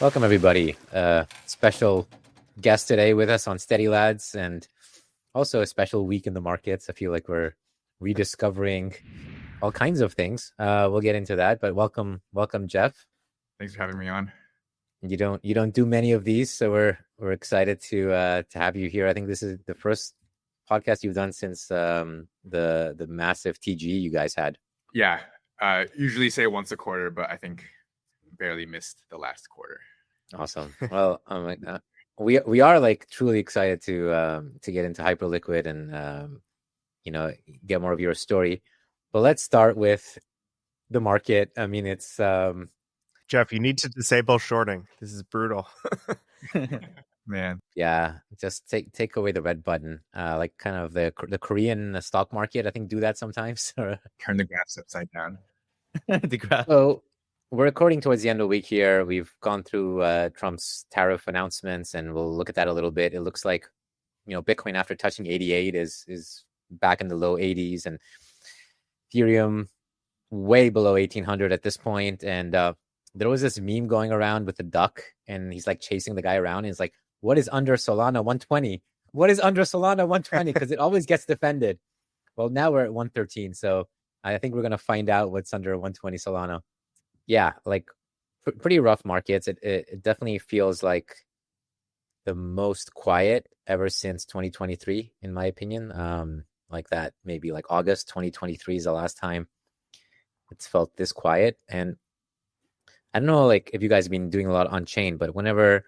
Welcome, everybody. Special guest today with us on Steady Lads, and also a special week in the markets. I feel like we're rediscovering all kinds of things. We'll get into that, but welcome, Jeff. Thanks for having me on. You don't do many of these, so we're excited to have you here. I think this is the first podcast you've done since the massive TG you guys had. Yeah, usually say once a quarter, but I think barely missed the last quarter. Awesome. Well, we are like truly excited to get into Hyperliquid and get more of your story. But let's start with the market. I mean, it's Jeff, you need to disable shorting. This is brutal. Man. Yeah, just take away the red button. Like kind of the Korean stock market, I think, do that sometimes. Turn the graphs upside down. The graph. So we're recording towards the end of the week here. We've gone through Trump's tariff announcements, and we'll look at that a little bit. It looks like, Bitcoin after touching 88 is back in the low 80s, and Ethereum way below 1800 at this point. And there was this meme going around with the duck, and he's like chasing the guy around, and he's like, "What is under Solana 120? What is under Solana 120?" Because it always gets defended. Well, now we're at 113, so I think we're gonna find out what's under 120 Solana. Yeah, like pretty rough markets. It definitely feels like the most quiet ever since 2023, in my opinion. Like that, maybe like August 2023 is the last time it's felt this quiet. And I don't know, like if you guys have been doing a lot on chain, but whenever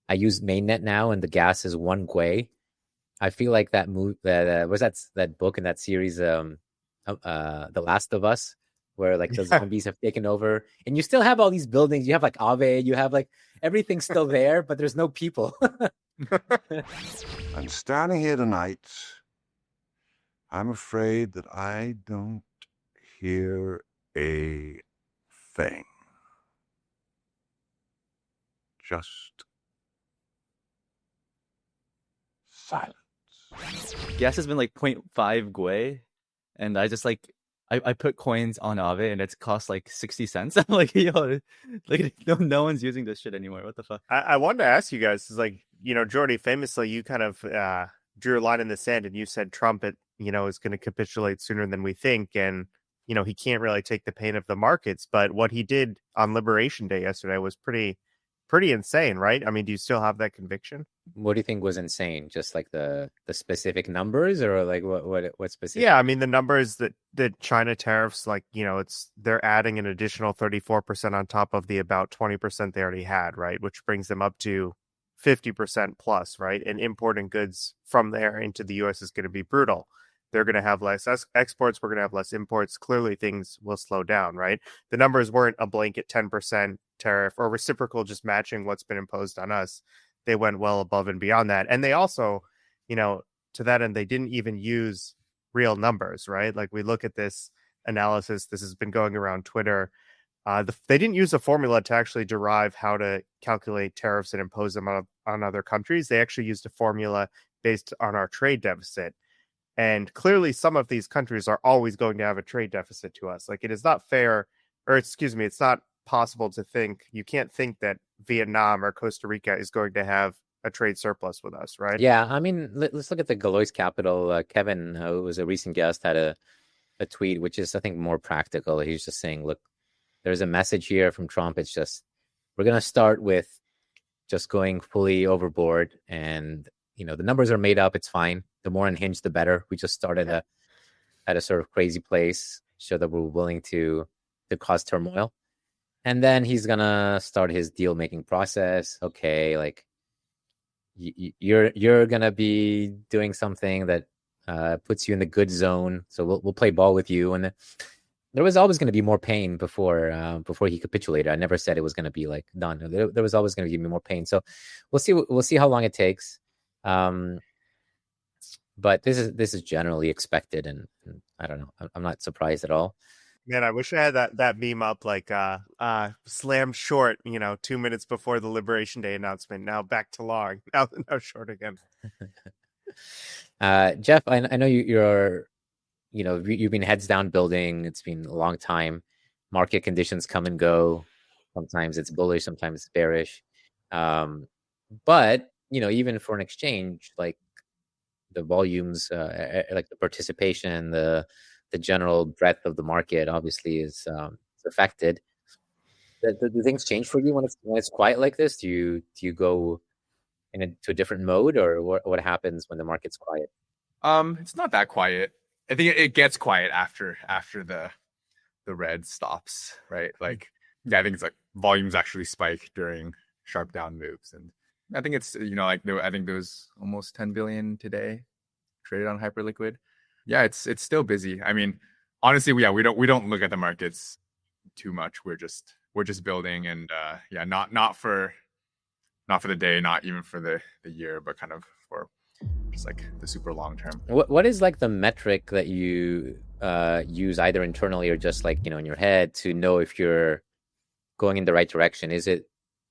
I use mainnet now and the gas is 1 Gwei, I feel like that move that was that book in that series, The Last of Us, where like the zombies have taken over, and you still have all these buildings. You have like Ave, you have like everything's still there, but there's no people. I'm standing here tonight. I'm afraid that I don't hear a thing. Just silence. Gas has been like 0.5 Gwei, and I just like I put coins on Aave and it's cost like 60 cents. I'm like, yo, like no one's using this shit anymore. What the fuck? I wanted to ask you guys, is like, Jordy, famously, you kind of drew a line in the sand and you said Trump, is going to capitulate sooner than we think. And, he can't really take the pain of the markets. But what he did on Liberation Day yesterday was pretty insane, right? I mean, do you still have that conviction? What do you think was insane? Just like the specific numbers, or like what specific? Yeah, I mean the numbers that China tariffs, like, they're adding an additional 34% on top of the about 20% they already had, right? Which brings them up to 50% plus, right? And importing goods from there into the US is going to be brutal. They're going to have less exports. We're going to have less imports. Clearly, things will slow down, right? The numbers weren't a blanket 10% tariff or reciprocal, just matching what's been imposed on us. They went well above and beyond that. And they also, to that end, they didn't even use real numbers, right? Like we look at this analysis, this has been going around Twitter. They didn't use a formula to actually derive how to calculate tariffs and impose them on other countries. They actually used a formula based on our trade deficit. And clearly some of these countries are always going to have a trade deficit to us. Like it is not fair, or excuse me, it's not possible to think, you can't think that Vietnam or Costa Rica is going to have a trade surplus with us, right? Yeah, I mean, let's look at the Galois Capital. Kevin, who was a recent guest, had a tweet, which is, I think, more practical. He's just saying, look, there's a message here from Trump. It's just, we're going to start with just going fully overboard. And, the numbers are made up. It's fine. The more unhinged, the better. We just started at a sort of crazy place, show that we're willing to cause turmoil. And then he's going to start his deal-making process. Okay, like, you're going to be doing something that puts you in the good zone. So we'll play ball with you. And there was always going to be more pain before he capitulated. I never said it was going to be like done. There was always going to be more pain. So we'll see how long it takes. But this is generally expected, and I don't know. I'm not surprised at all. Man, I wish I had that meme up, like slam short, 2 minutes before the Liberation Day announcement. Now back to long. Now short again. Jeff, I know you're you've been heads down building. It's been a long time. Market conditions come and go. Sometimes it's bullish, sometimes it's bearish. But even for an exchange, like the volumes, like the participation, the general breadth of the market, obviously is affected. Do things change for you when it's quiet like this? Do you go to a different mode, or what happens when the market's quiet? It's not that quiet. I think it gets quiet after the red stops, right? Like, yeah, I think it's like volumes actually spike during sharp down moves, and I think it's like I think there was almost 10 billion today traded on Hyperliquid. Yeah, it's still busy. I mean, honestly, we don't look at the markets too much. We're just building, and yeah, not for the day, not even for the year, but kind of for just like the super long term. What is like the metric that you use either internally or just like in your head to know if you're going in the right direction? Is it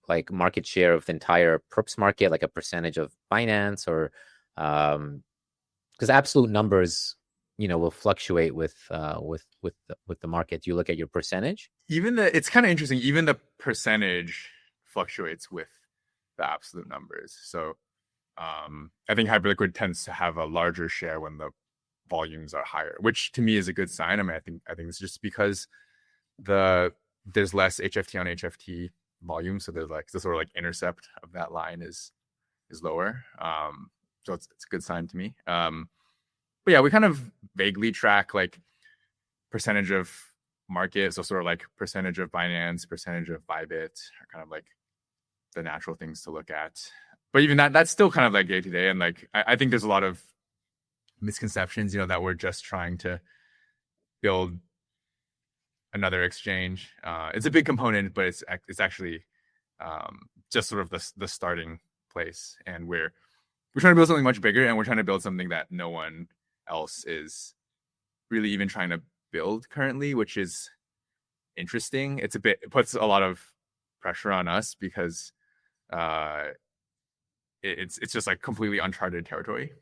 like market share of the entire perps market, like a percentage of Binance, or because absolute numbers will fluctuate with the market? You look at your percentage. It's kind of interesting. Even the percentage fluctuates with the absolute numbers. So I think Hyperliquid tends to have a larger share when the volumes are higher, which to me is a good sign. I mean, I think it's just because there's less HFT on HFT volume, so there's like the sort of like intercept of that line is lower. So it's a good sign to me. But yeah, we kind of vaguely track like percentage of market, so sort of like percentage of Binance, percentage of Bybit are kind of like the natural things to look at. But even that's still kind of like day to day, and like I think there's a lot of misconceptions, that we're just trying to build another exchange. It's a big component, but it's actually just sort of the starting place, and we're trying to build something much bigger, and we're trying to build something that no one else is really even trying to build currently, which is interesting. It puts a lot of pressure on us because it's just like completely uncharted territory.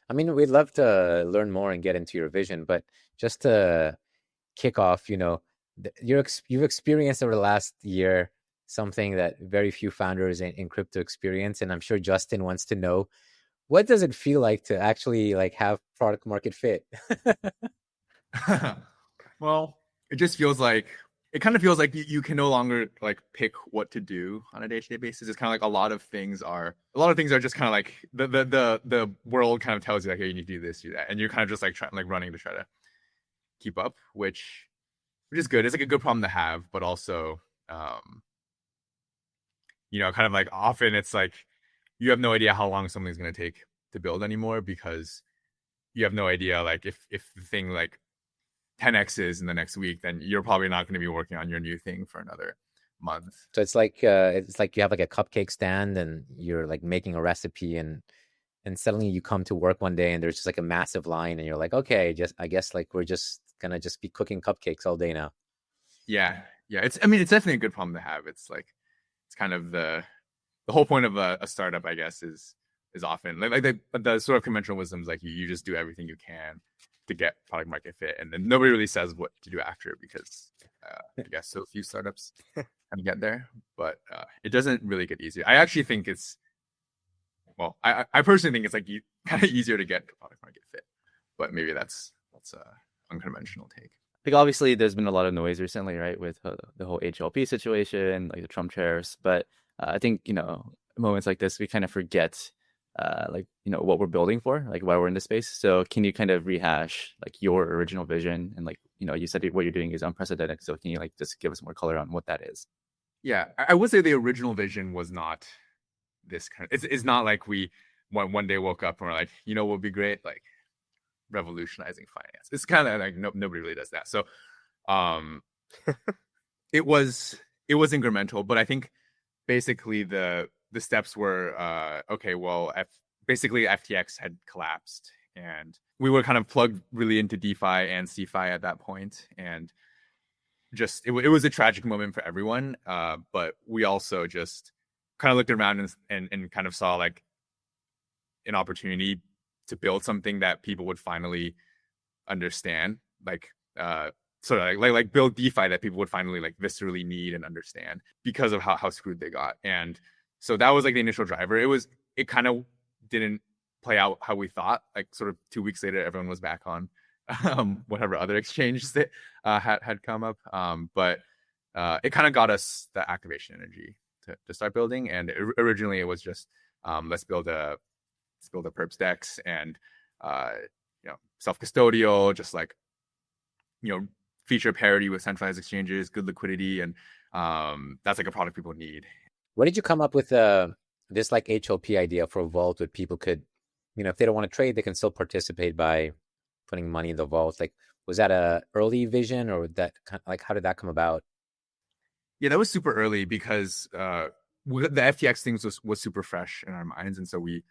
I mean, we'd love to learn more and get into your vision, but just to kick off, you've experienced over the last year something that very few founders in crypto experience, and I'm sure Justin wants to know, what does it feel like to actually like have product market fit? Well, it kind of feels like you can no longer like pick what to do on a day-to-day basis. It's kind of like a lot of things are just kind of like the world kind of tells you like, hey, you need to do this, do that, and you're kind of just like running to try to keep up, which is good. It's like a good problem to have, but also kind of like often it's like you have no idea how long something's going to take to build anymore, because you have no idea like if the thing like 10x's in the next week, then you're probably not going to be working on your new thing for another month. So it's like you have like a cupcake stand and you're like making a recipe, and suddenly you come to work one day and there's just like a massive line, and you're like, okay, I guess like we're just gonna just be cooking cupcakes all day now. Yeah. It's definitely a good problem to have. It's like it's kind of the whole point of a startup, I guess, is often like the sort of conventional wisdom is like you just do everything you can to get product market fit, and then nobody really says what to do after, because I guess so few startups kind of get there. But it doesn't really get easier. I actually think I personally think it's like kind of easier to get product market fit, but maybe that's a unconventional take. Like obviously there's been a lot of noise recently, right, with the whole HLP situation, like the Trump tariffs, but I think moments like this we kind of forget what we're building for, like why we're in this space. So can you kind of rehash like your original vision, and like you said what you're doing is unprecedented, so can you like just give us more color on what that is? Yeah, I would say the original vision was not this kind of, it's not like we one day woke up and we're like, what would be great, like revolutionizing finance. It's kind of like nobody really does that. So it was incremental, but I think basically the steps were okay, well, basically FTX had collapsed, and we were kind of plugged really into DeFi and CeFi at that point, and just it was a tragic moment for everyone, but we also just kind of looked around and kind of saw like an opportunity to build something that people would finally understand, like sort of like build DeFi that people would finally like viscerally need and understand, because of how screwed they got. And So that was like the initial driver. It kind of didn't play out how we thought. Like sort of 2 weeks later, everyone was back on whatever other exchanges that had come up. But it kind of got us the activation energy to start building. And originally it was just let's build a perps DEX and self-custodial, just like feature parity with centralized exchanges, good liquidity, and that's like a product people need. What did you come up with this like HLP idea for a vault where people could, if they don't want to trade, they can still participate by putting money in the vault? Like, was that a early vision, or that like how did that come about? Yeah, that was super early because the FTX things was super fresh in our minds, and so we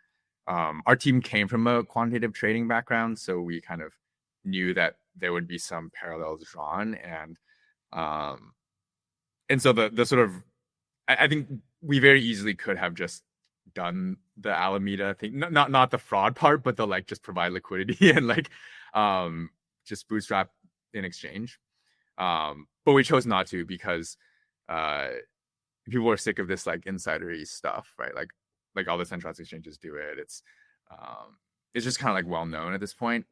our team came from a quantitative trading background, so we kind of knew that there would be some parallels drawn, and so the sort of I think we very easily could have just done the Alameda thing, not the fraud part, but the like just provide liquidity and like just bootstrap in exchange. But we chose not to because people are sick of this like insidery stuff, right? Like all the centralized exchanges do it. It's just kind of like well known at this point.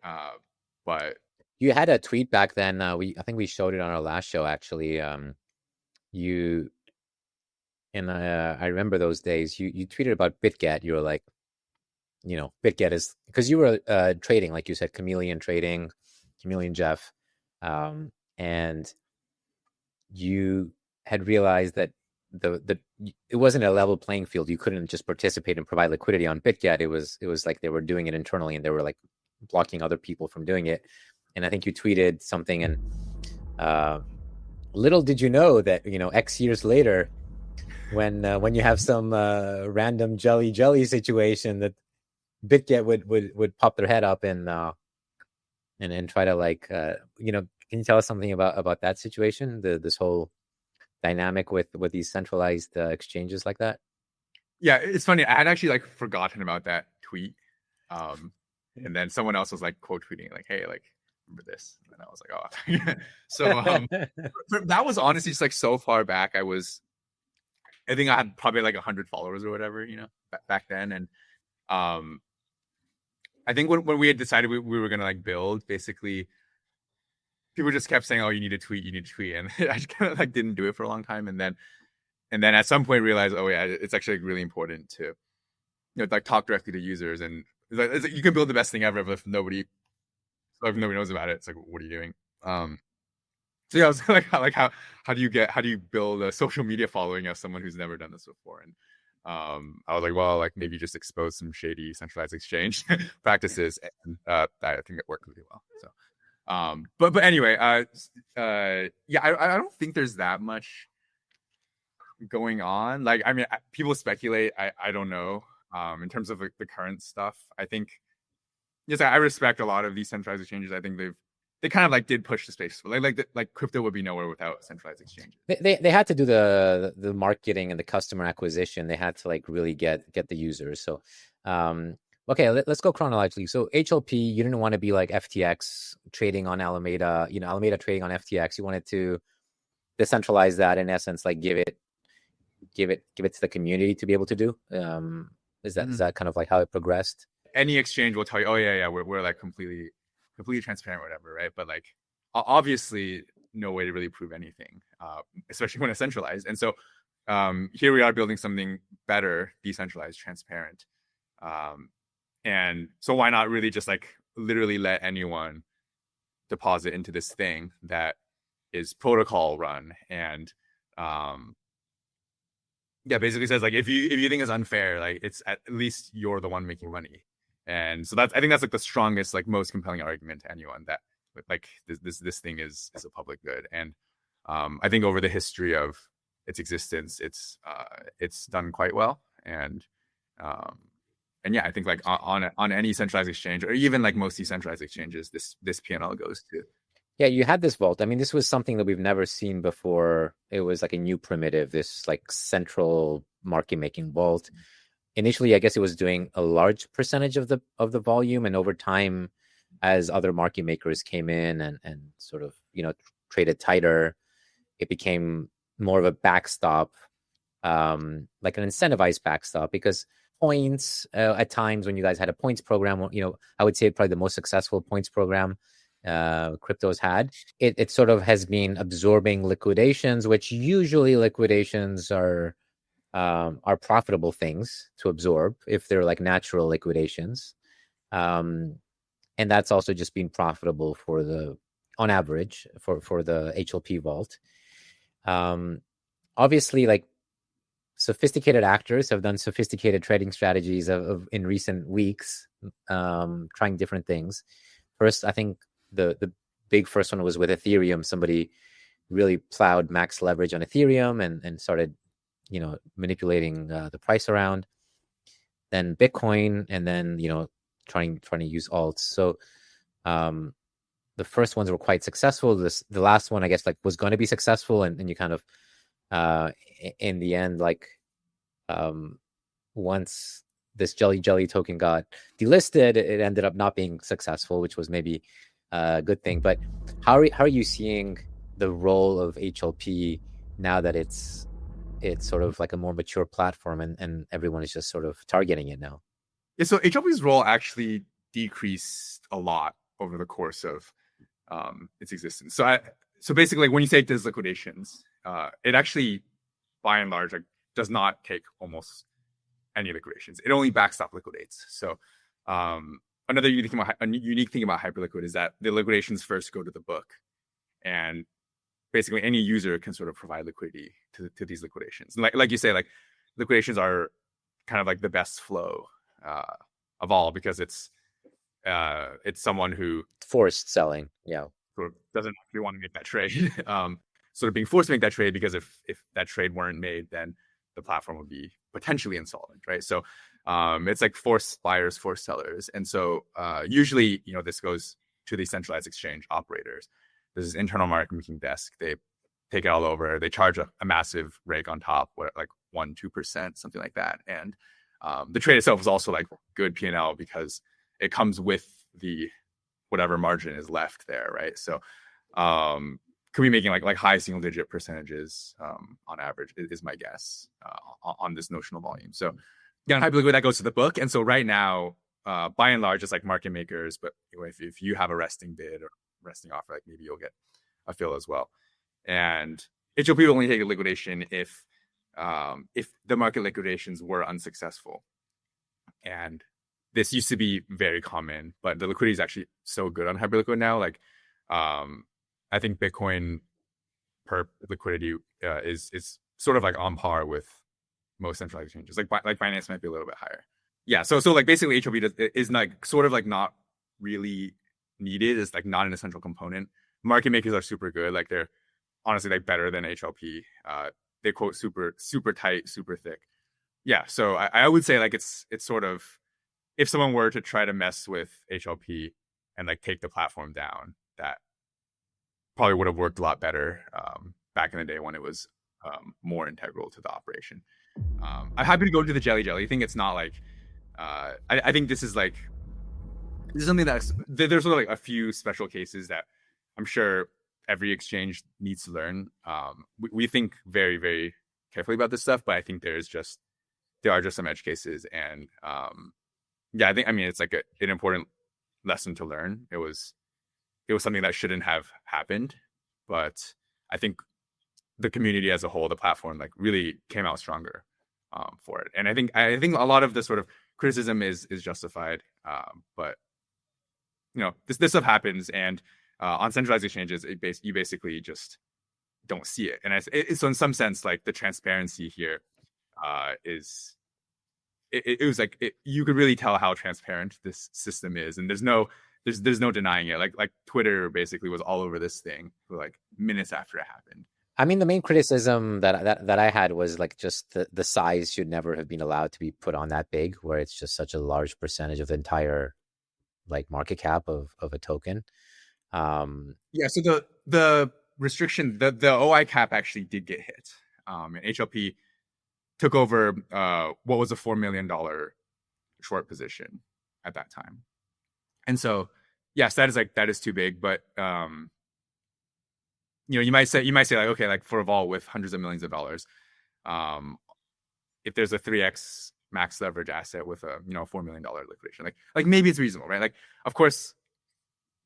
But you had a tweet back then. I think we showed it on our last show actually. I remember those days. You tweeted about BitGet. You were like, BitGet is because you were trading, like you said, Chameleon trading, Chameleon Jeff, and you had realized that it wasn't a level playing field. You couldn't just participate and provide liquidity on BitGet. It was like they were doing it internally and they were like blocking other people from doing it. And I think you tweeted something, and little did you know that X years later, when you have some random jelly situation, that BitGet would pop their head up and try to like can you tell us something about that situation, this whole dynamic with these centralized exchanges like that? Yeah, it's funny. I had actually like forgotten about that tweet, and then someone else was like quote tweeting like, "Hey, like remember this?" And I was like, "Oh." So that was honestly just like so far back. I think I had probably like 100 followers or whatever, back then, and I think when we had decided we were gonna like build, basically people just kept saying, "Oh, you need to tweet," and I just kind of like didn't do it for a long time, and then at some point realized, oh yeah, it's actually like really important to like talk directly to users, and it's like you can build the best thing ever, but if nobody knows about it, it's like, what are you doing? So yeah, I was like how do you build a social media following as someone who's never done this before? And I was like, well, like maybe just expose some shady centralized exchange practices, and I think it worked really well. So. But anyway, yeah, I don't think there's that much going on. Like, I mean, people speculate. I don't know. In terms of the current stuff, I think, yes, I respect a lot of these centralized exchanges. I think they kind of like did push the space. Like crypto would be nowhere without centralized exchanges. They had to do the marketing and the customer acquisition. They had to like really get the users. So, okay, let's go chronologically. So HLP, you didn't want to be like FTX trading on Alameda, Alameda trading on FTX. You wanted to decentralize that, in essence, like give it to the community to be able to do. Is that kind of like how it progressed? Any exchange will tell you, oh yeah, we're like completely transparent, whatever, right? But like obviously no way to really prove anything, especially when it's centralized. And so here we are building something better, decentralized, transparent. And so why not really just like literally let anyone deposit into this thing that is protocol run, and yeah, basically says like if you think it's unfair, like it's at least you're the one making money. And so I think that's like the strongest, like most compelling argument to anyone that like this thing is a public good. And I think over the history of its existence, it's done quite well. And yeah, I think like on any centralized exchange, or even like most decentralized exchanges, this P&L goes to. Yeah, you had this vault. I mean, this was something that we've never seen before. It was like a new primitive, this like central market making vault. Initially, I guess it was doing a large percentage of the volume, and over time, as other market makers came in and sort of traded tighter, it became more of a backstop like an incentivized backstop, because points at times when you guys had a points program, I would say probably the most successful points program cryptos had, it sort of has been absorbing liquidations, which usually liquidations are profitable things to absorb if they're like natural liquidations. And that's also just been profitable on average for the HLP vault. Obviously, like, sophisticated actors have done sophisticated trading strategies in recent weeks, trying different things. First, I think the big first one was with Ethereum. Somebody really plowed max leverage on Ethereum and started, manipulating the price around. Then Bitcoin, and then trying to use alts. So the first ones were quite successful. The last one, I guess, like, was going to be successful, and you kind of in the end, like, once this jelly token got delisted, it ended up not being successful, which was maybe a good thing. But how are you seeing the role of HLP now that it's sort of like a more mature platform, and everyone is just sort of targeting it now? Yeah, so HLP's role actually decreased a lot over the course of its existence. So basically, when you say there's liquidations, it actually, by and large, like, does not take almost any liquidations. It only backstop liquidates. So another unique thing about Hyperliquid is that the liquidations first go to the book, and basically any user can sort of provide liquidity to these liquidations. And like you say, like, liquidations are kind of like the best flow of all, because it's someone who forced selling, sort of doesn't actually want to make that trade, sort of being forced to make that trade, because if that trade weren't made, then the platform would be potentially insolvent, right? So it's like forced buyers, forced sellers. And so usually, this goes to the centralized exchange operators. There's this internal market making desk. They take it all over. They charge a massive rake on top, like 1-2%, something like that. And the trade itself is also like good P&L, because it comes with the whatever margin is left there, right? So could be making like high single digit percentages on average is my guess on this notional volume. So yeah, Hyperliquid, that goes to the book. And so right now, by and large, it's like market makers, but if you have a resting bid or resting offer, like, maybe you'll get a fill as well. And HLP will only take a liquidation if the market liquidations were unsuccessful. And this used to be very common, but the liquidity is actually so good on Hyperliquid now. Like, I think Bitcoin per liquidity is sort of like on par with most centralized exchanges. Like Binance might be a little bit higher. Yeah, so like basically HLP is like sort of like not really needed. It's like not an essential component. Market makers are super good. Like, they're honestly like better than HLP. They quote super tight, super thick. Yeah, so I would say like it's sort of, if someone were to try to mess with HLP and like take the platform down, that probably would have worked a lot better back in the day when it was more integral to the operation. I'm happy to go into the jelly. I think it's not like I think this is something that's, there's sort of like a few special cases that I'm sure every exchange needs to learn. We think very, very carefully about this stuff, but I think there are just some edge cases, and yeah, I mean it's like an important lesson to learn. It was something that shouldn't have happened, but I think the community as a whole, the platform, like, really came out stronger for it. And I think a lot of the sort of criticism is justified, but this stuff happens, and on centralized exchanges, you basically just don't see it. And so in some sense, like, the transparency here it was like you could really tell how transparent this system is, and there's no denying it. Like Twitter basically was all over this thing for like minutes after it happened. I mean, the main criticism that I had was like just the size should never have been allowed to be put on that big, where it's just such a large percentage of the entire like market cap of a token. Yeah, so the restriction, the OI cap actually did get hit, and HLP took over what was a $4 million short position at that time. And so, yes, that is too big. But you might say like, okay, like for a vault with hundreds of millions of dollars, if there's a 3x max leverage asset with a $4 million liquidation, like maybe it's reasonable, right? Like, of course,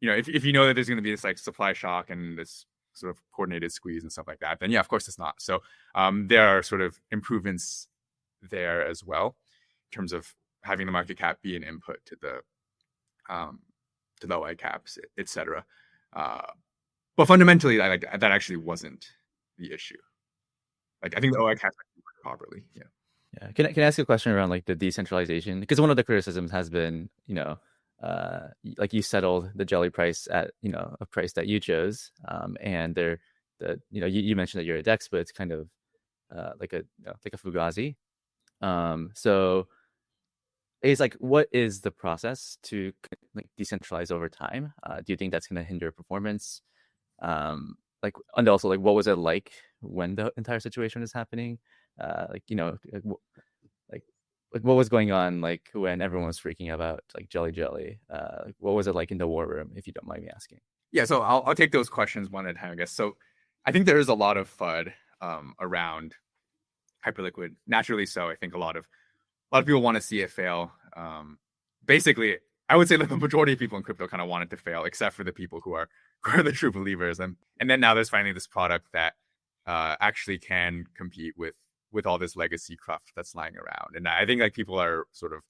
if you know that there's going to be this like supply shock and this sort of coordinated squeeze and stuff like that, then yeah, of course it's not. So there are sort of improvements there as well in terms of having the market cap be an input to the OI caps, etc. But fundamentally, that actually wasn't the issue. Like, I think the OI caps worked properly. Yeah. Yeah. Can I ask you a question around like the decentralization? Because one of the criticisms has been, like you settled the jelly price at, a price that you chose. And you mentioned that you're a DEX, but it's kind of like a Fugazi. So it's like, what is the process to like decentralize over time? Do you think that's going to hinder performance? And also like, what was it like when the entire situation is happening? Like what was going on like when everyone was freaking about like jelly? What was it like in the war room, if you don't mind me asking? Yeah, so I'll take those questions one at a time, I guess. So I think there is a lot of FUD around Hyperliquid. Naturally so. I think a lot of people want to see it fail. Basically, I would say that the majority of people in crypto kind of want it to fail, except for the people who are the true believers. And then now there's finally this product that actually can compete with all this legacy cruft that's lying around. And I think like people are sort of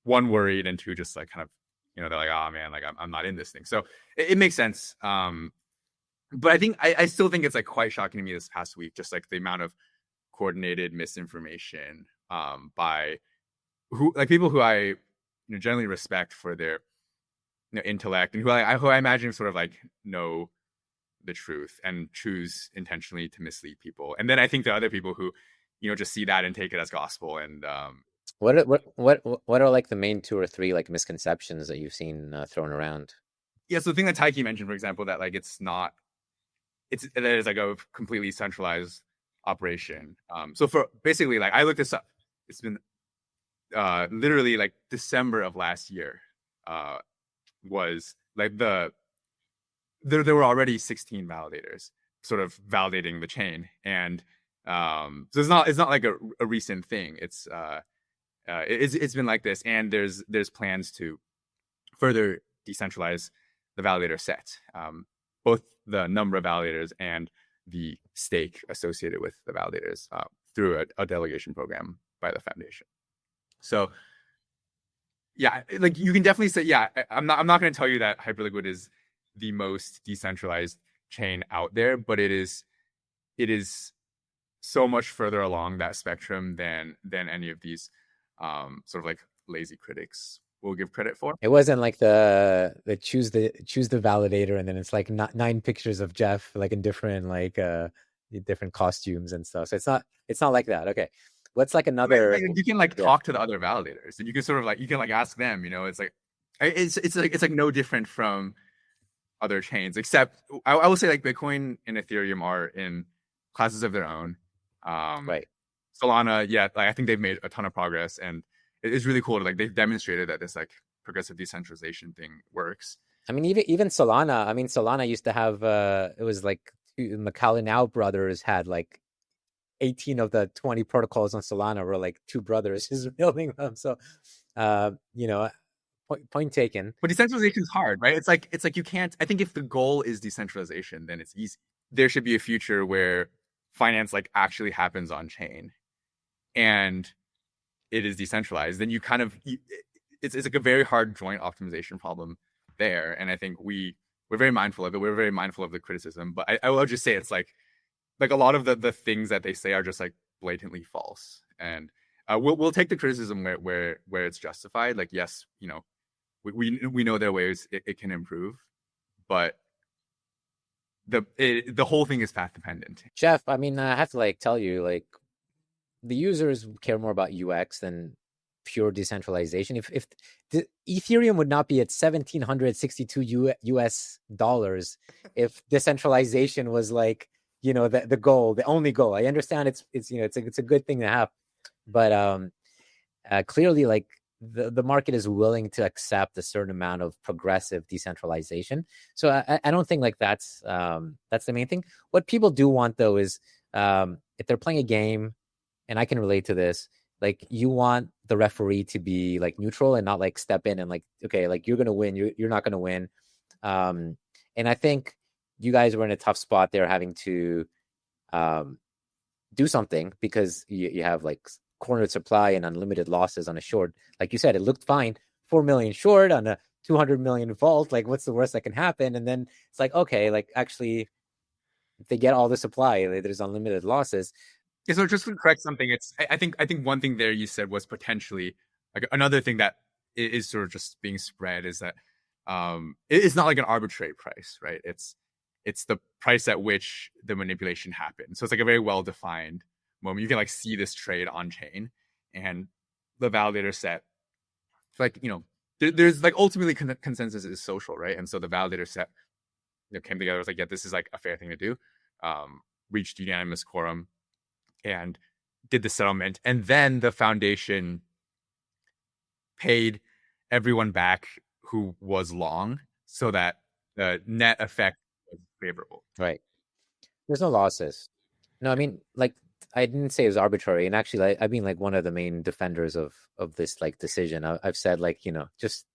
one, worried, and two, just like kind of, they're like, oh man, like I'm not in this thing. So it makes sense. But I think I still think it's like quite shocking to me this past week, just like the amount of coordinated misinformation by people who I generally respect for their intellect, and who I imagine sort of like know the truth and choose intentionally to mislead people. And then I think there are other people who just see that and take it as gospel. And what are like the main 2 or 3 like misconceptions that you've seen thrown around? Yeah, so the thing that Taiki mentioned, for example, that like that is like a completely centralized operation. So for basically, like, I looked this up. It's been literally like December of last year was like there were already 16 validators sort of validating the chain. And so it's not like a recent thing. It's been like this, and there's plans to further decentralize the validator set, both the number of validators and the stake associated with the validators through a delegation program by the foundation. So yeah, like you can definitely say, yeah, I'm not going to tell you that Hyperliquid is the most decentralized chain out there, but it is so much further along that spectrum than any of these sort of like lazy critics will give credit for. It wasn't like the choose the validator and then it's like 9 pictures of Jeff like in different different costumes and stuff. So it's not like that. Okay. What's like another? You can like talk to the other validators, and you can sort of like ask them. It's like it's like no different from other chains, except I will say like Bitcoin and Ethereum are in classes of their own. Right. Solana, yeah, like I think they've made a ton of progress, and it's really cool to like they've demonstrated that this like progressive decentralization thing works. I mean, even Solana. I mean, Solana used to have it was like Macallinau brothers had like 18 of the 20 protocols on Solana were like 2 brothers just building them. So, point taken. But decentralization is hard, right? It's like you can't. I think if the goal is decentralization, then it's easy. There should be a future where finance like actually happens on chain, and it is decentralized. Then you kind of it's like a very hard joint optimization problem there. And I think we're very mindful of it. We're very mindful of the criticism. But I will just say it's like a lot of the things that they say are just like blatantly false. And we'll take the criticism where it's justified. Like, yes, we know there are ways it can improve, but the whole thing is path dependent. Jeff, I mean, I have to like tell you, like, the users care more about UX than pure decentralization. If the Ethereum would not be at $1,762 US dollars if decentralization was like, the goal, the only goal. I understand it's a good thing to have, but clearly, like, the market is willing to accept a certain amount of progressive decentralization. So I don't think like that's the main thing. What people do want though is if they're playing a game, and I can relate to this, Like you want the referee to be like neutral and not like step in and like, okay, like you're gonna win, you're not gonna win. And I think you guys were in a tough spot there, having to do something because you have like cornered supply and unlimited losses on a short. Like you said, it looked fine, 4 million short on a 200 million vault. Like, what's the worst that can happen? And then it's like, okay, like actually, if they get all the supply, there's unlimited losses. Yeah, so just to correct something, I think one thing there you said was potentially like another thing that is sort of just being spread is that it's not like an arbitrary price, right? It's the price at which the manipulation happened. So it's like a very well defined moment. You can like see this trade on chain, and the validator set, like, you know, there's like ultimately consensus is social, right? And so the validator set, you know, came together, was like, yeah, this is like a fair thing to do. Reached unanimous quorum and did the settlement, and then the foundation paid everyone back who was long, so that the net effect was favorable. Right. There's no losses. No, I mean, like, I didn't say it was arbitrary, and actually, like, I've been like one of the main defenders of this like decision. I've said, like, you know, just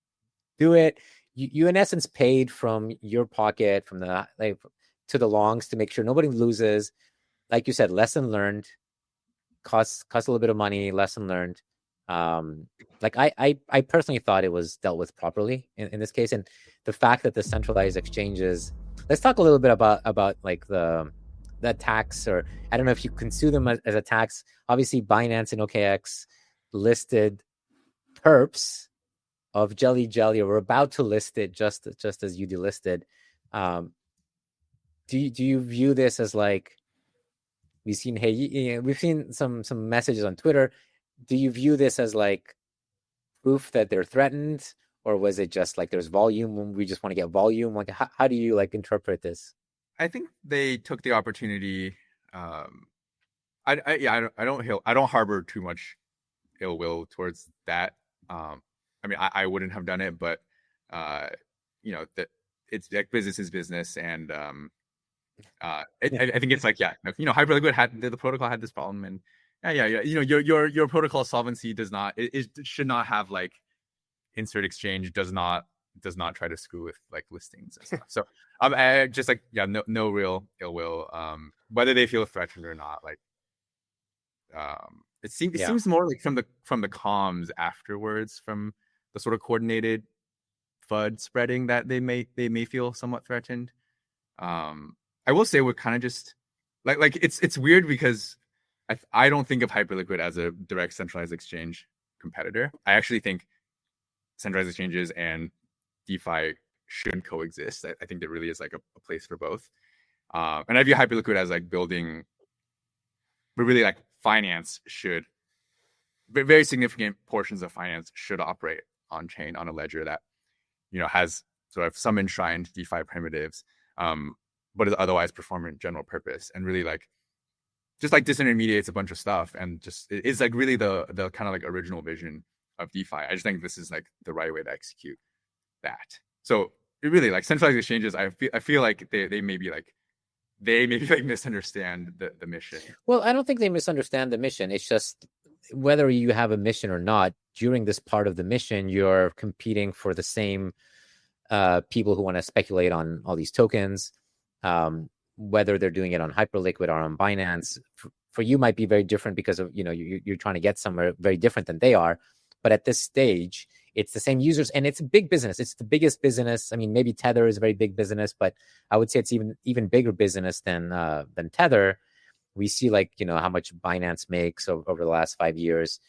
do it. You in essence paid from your pocket, from the like to the longs, to make sure nobody loses. Like you said, lesson learned. Costs a little bit of money. Lesson learned. Like I personally thought it was dealt with properly in this case, and the fact that the centralized exchanges. Let's talk a little bit about like the tax, or I don't know if you can sue them as a tax. Obviously, Binance and OKX listed perps of Jelly, or we're about to list it just as you delisted. Do you view this as like, we've seen some messages on Twitter. Do you view this as like proof that they're threatened, or was it just like there's volume when we just want to get volume? Like, how do you like interpret this? I think they took the opportunity. I don't harbor too much ill will towards that. I mean, I wouldn't have done it, but you know, that it's like business is business, and I think it's like, yeah, you know, Hyperliquid had the protocol had this problem, and yeah, you know, your protocol solvency does not, it should not have like insert exchange does not try to screw with like listings and stuff. So I just like, yeah, no real ill will. Whether they feel threatened or not, like it seems more like from the comms afterwards, from the sort of coordinated FUD spreading, that they may feel somewhat threatened. I will say we're kind of just like it's weird because I don't think of Hyperliquid as a direct centralized exchange competitor. I actually think centralized exchanges and DeFi should coexist. I think there really is like a place for both. And I view Hyperliquid as like building, but really like finance should, very significant portions of finance should operate on chain, on a ledger that, you know, has sort of some enshrined DeFi primitives, but is otherwise performant general purpose, and really like just like disintermediates a bunch of stuff, and just is like really the kind of like original vision of DeFi. I just think this is like the right way to execute that. So it really, like, centralized exchanges, I feel like they maybe misunderstand the mission. Well, I don't think they misunderstand the mission. It's just whether you have a mission or not, during this part of the mission, you're competing for the same people who want to speculate on all these tokens. Whether they're doing it on Hyperliquid or on Binance, for you might be very different because of, you know, you're trying to get somewhere very different than they are. But at this stage, it's the same users, and it's a big business. It's the biggest business. I mean, maybe Tether is a very big business, but I would say it's even bigger business than Tether. We see, like, you know, how much Binance makes over the last 5 years,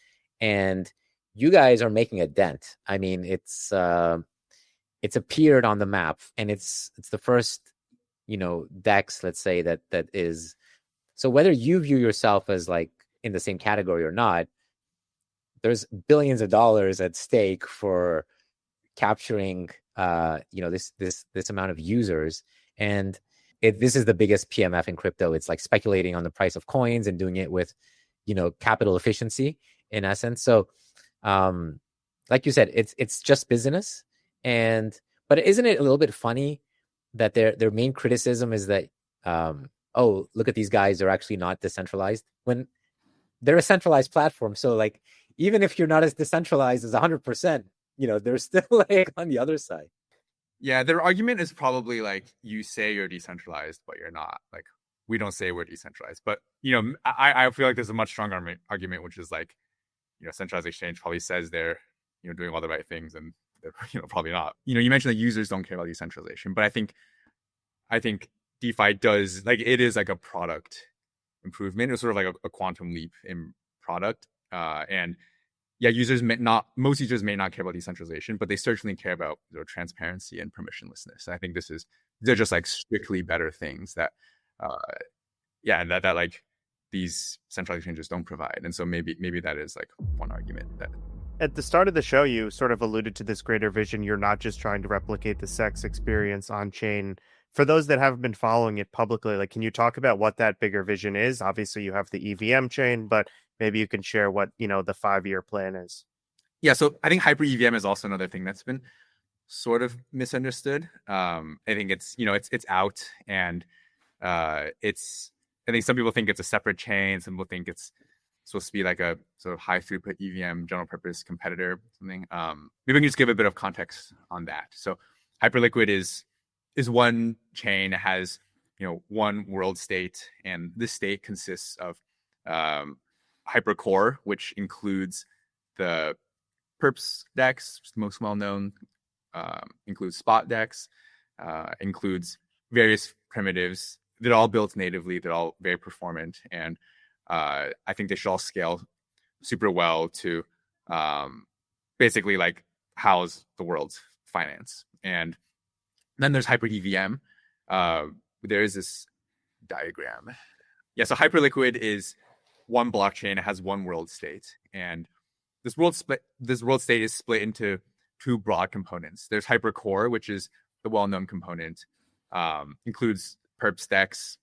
and you guys are making a dent. I mean, it's appeared on the map, and it's the first, you know, DEX, let's say, that is. So whether you view yourself as like in the same category or not, there's billions of dollars at stake for capturing, you know, this amount of users, and this is the biggest PMF in crypto. It's like speculating on the price of coins and doing it with, you know, capital efficiency in essence. So, like you said, it's just business, but isn't it a little bit funny that their main criticism is that, oh, look at these guys, they're actually not decentralized, when they're a centralized platform. So like, even if you're not as decentralized as 100%, they're still like on the other side. Yeah, their argument is probably like, you say you're decentralized, but you're not. Like, we don't say we're decentralized. But, I feel like there's a much stronger argument, which is like, centralized exchange probably says they're, doing all the right things, and they're, probably not. You mentioned that users don't care about decentralization, but I think DeFi does, like, it is like a product improvement. It's sort of like a quantum leap in product. And yeah, most users may not care about decentralization, but they certainly care about transparency and permissionlessness. And I think they're just like strictly better things that, that like these centralized exchanges don't provide. And so maybe that is like one argument. That at the start of the show, you sort of alluded to this greater vision. You're not just trying to replicate the CEX experience on chain. For those that haven't been following it publicly, like, can you talk about what that bigger vision is? Obviously, you have the EVM chain, but maybe you can share what, the 5-year plan is. Yeah, so I think Hyper EVM is also another thing that's been sort of misunderstood. I think it's out, and I think some people think it's a separate chain. Some people think it's supposed to be like a sort of high throughput EVM general purpose competitor or something. Maybe we can just give a bit of context on that. So Hyperliquid is one chain that has one world state, and this state consists of Hypercore, which includes the Perps DEX, which is the most well known, includes Spot DEX, includes various primitives. They're all built natively. They're all very performant, and I think they should all scale super well to basically like house the world's finance. And then there's Hyper EVM. There is this diagram. Yeah, so Hyperliquid is one blockchain. It has one world state, and this world state is split into two broad components. There's Hypercore, which is the well-known component, includes Perps DEX,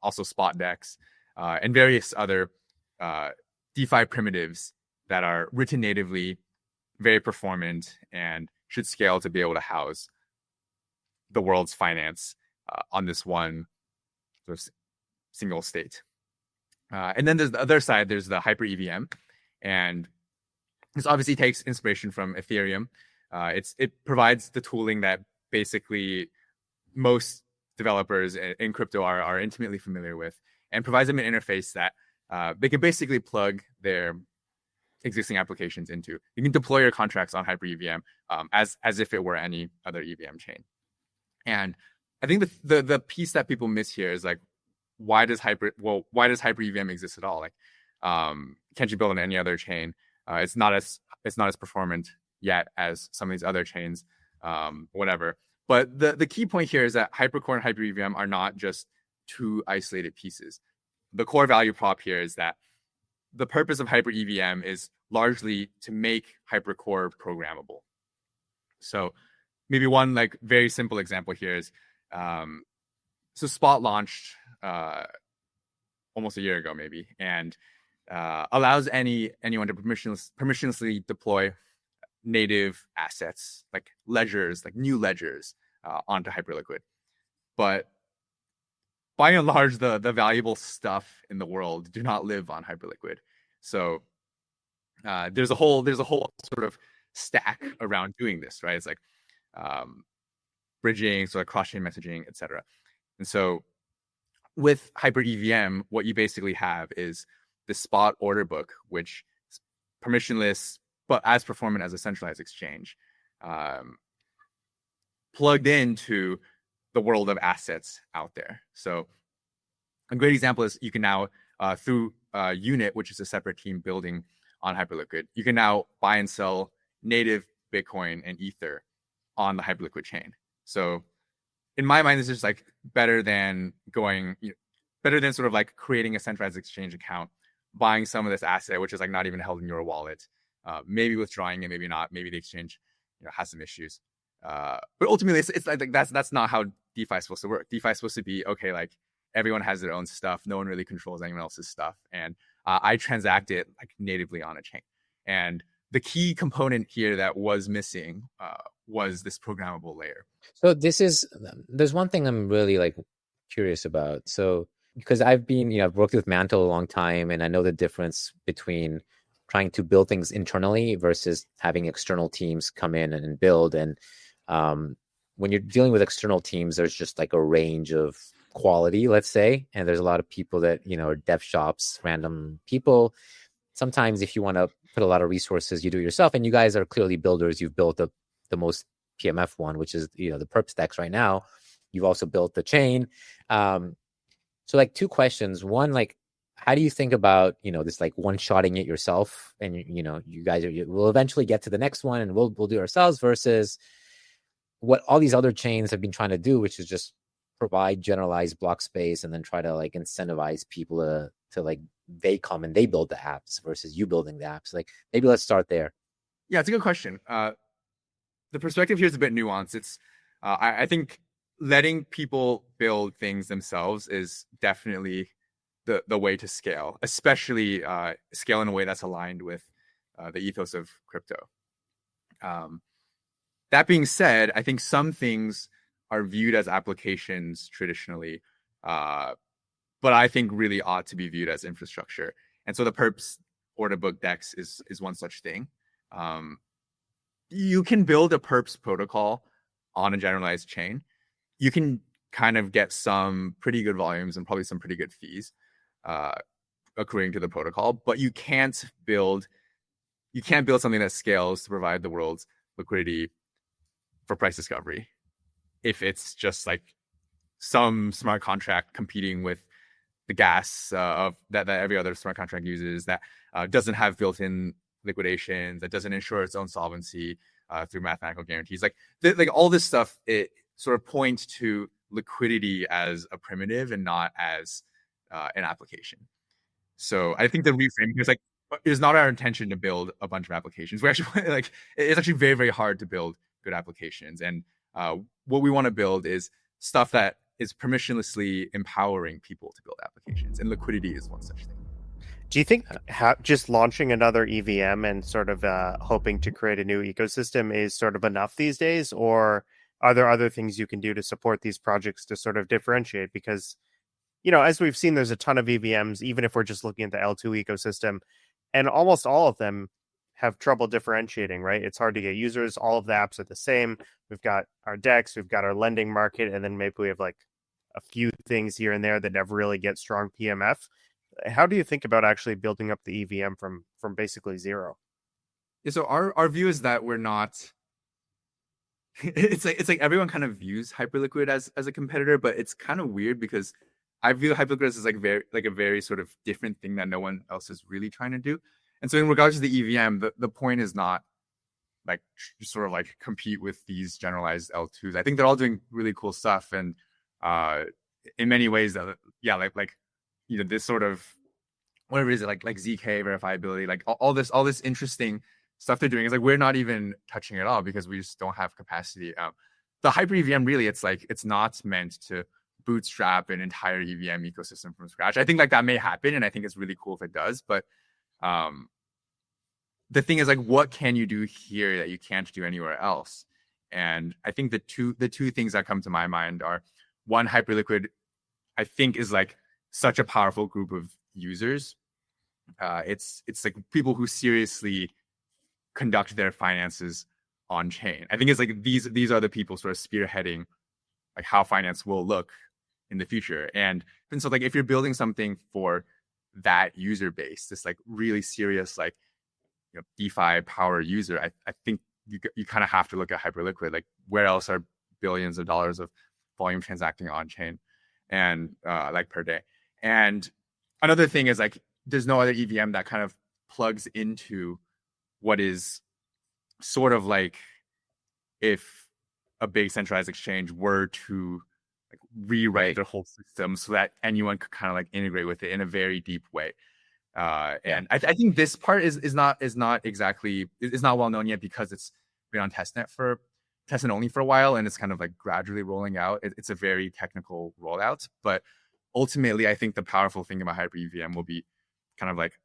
also Spot DEX, and various other DeFi primitives that are written natively, very performant, and should scale to be able to house the world's finance on this one sort of single state. And then there's the other side. There's the Hyper EVM, and this obviously takes inspiration from Ethereum. It provides the tooling that basically most developers in crypto are intimately familiar with, and provides them an interface that they can basically plug their existing applications into. You can deploy your contracts on Hyper EVM as if it were any other EVM chain. And I think the piece that people miss here is like, why does Hyper EVM exist at all? Like, can't you build on any other chain? It's not as performant yet as some of these other chains, whatever. But the key point here is that Hypercore and Hyper EVM are not just two isolated pieces. The core value prop here is that the purpose of Hyper EVM is largely to make Hypercore programmable. So maybe one like very simple example here is, so Spot launched almost a year ago maybe, and allows anyone to permissionlessly deploy native assets like ledgers, like new ledgers onto Hyperliquid. But by and large, the valuable stuff in the world do not live on Hyperliquid. So there's a whole sort of stack around doing this, right? It's like bridging, sort of cross-chain messaging, etc. And so with Hyper EVM, what you basically have is the Spot order book, which is permissionless but as performant as a centralized exchange, plugged into the world of assets out there. So a great example is you can now, through Unit, which is a separate team building on Hyperliquid, you can now buy and sell native Bitcoin and Ether on the Hyperliquid chain. So in my mind, this is like better than sort of like creating a centralized exchange account, buying some of this asset, which is like not even held in your wallet, maybe withdrawing it, maybe not, maybe the exchange has some issues. But ultimately, it's like that's not how DeFi is supposed to work. DeFi is supposed to be, okay, like everyone has their own stuff. No one really controls anyone else's stuff. And I transact it like natively on a chain. And the key component here that was missing was this programmable layer. So there's one thing I'm really like curious about. So because I've been, I've worked with Mantle a long time, and I know the difference between trying to build things internally versus having external teams come in and build. And when you're dealing with external teams, there's just like a range of quality, let's say, and there's a lot of people that, are dev shops, random people. Sometimes if you want to put a lot of resources, you do it yourself, and you guys are clearly builders. You've built the most PMF one, which is, the perps DEX right now. You've also built the chain. So like two questions. One, like, how do you think about, this like one-shotting it yourself, and you guys will eventually get to the next one and we'll do it ourselves, versus what all these other chains have been trying to do, which is just provide generalized block space and then try to like incentivize people to like they come and they build the apps versus you building the apps. Like, maybe let's start there. Yeah, it's a good question. The perspective here is a bit nuanced. It's I think letting people build things themselves is definitely the way to scale, especially scale in a way that's aligned with the ethos of crypto. That being said, I think some things are viewed as applications traditionally, but I think really ought to be viewed as infrastructure. And so the perps order book DEX is one such thing. You can build a perps protocol on a generalized chain. You can kind of get some pretty good volumes and probably some pretty good fees accruing to the protocol, but you can't build something that scales to provide the world's liquidity for price discovery if it's just like some smart contract competing with the gas of that every other smart contract uses, that doesn't have built-in liquidations, that doesn't ensure its own solvency through mathematical guarantees. Like all this stuff, it sort of points to liquidity as a primitive and not as an application. So I think the reframing is like, it's not our intention to build a bunch of applications. We actually like, it's actually very, very hard to build good applications. And what we want to build is stuff that is permissionlessly empowering people to build applications, and liquidity is one such thing. Do you think just launching another EVM and sort of hoping to create a new ecosystem is sort of enough these days, or are there other things you can do to support these projects to sort of differentiate? Because, as we've seen, there's a ton of EVMs, even if we're just looking at the L2 ecosystem, and almost all of them have trouble differentiating, right? It's hard to get users. All of the apps are the same. We've got our DEX, we've got our lending market, and then maybe we have like a few things here and there that never really get strong PMF. How do you think about actually building up the EVM from basically zero? Yeah, so our view is that we're not. It's like everyone kind of views Hyperliquid as a competitor, but it's kind of weird because I view Hyperliquid as like a very sort of different thing that no one else is really trying to do. And so in regards to the EVM, the point is not like sort of like compete with these generalized L2s. I think they're all doing really cool stuff, and in many ways, like this sort of whatever it is, like ZK verifiability, like all this interesting stuff they're doing is like we're not even touching it all because we just don't have capacity. The Hyper EVM really, it's not meant to bootstrap an entire EVM ecosystem from scratch. I think like that may happen, and I think it's really cool if it does, but the thing is like, what can you do here that you can't do anywhere else? And I think the two things that come to my mind are, one, Hyperliquid, I think, is like such a powerful group of users. It's like people who seriously conduct their finances on chain. I think it's like these are the people sort of spearheading like how finance will look in the future. And so like if you're building something for that user base, this like really serious like DeFi power user, I think you kind of have to look at Hyperliquid. Like, where else are billions of dollars of volume transacting on chain and like per day? And another thing is like there's no other EVM that kind of plugs into what is sort of like if a big centralized exchange were to like rewrite their whole system so that anyone could kind of like integrate with it in a very deep way. And I think this part is not well known yet because it's been on testnet only for a while, and it's kind of like gradually rolling out. It's a very technical rollout, but ultimately I think the powerful thing about Hyper EVM will be kind of like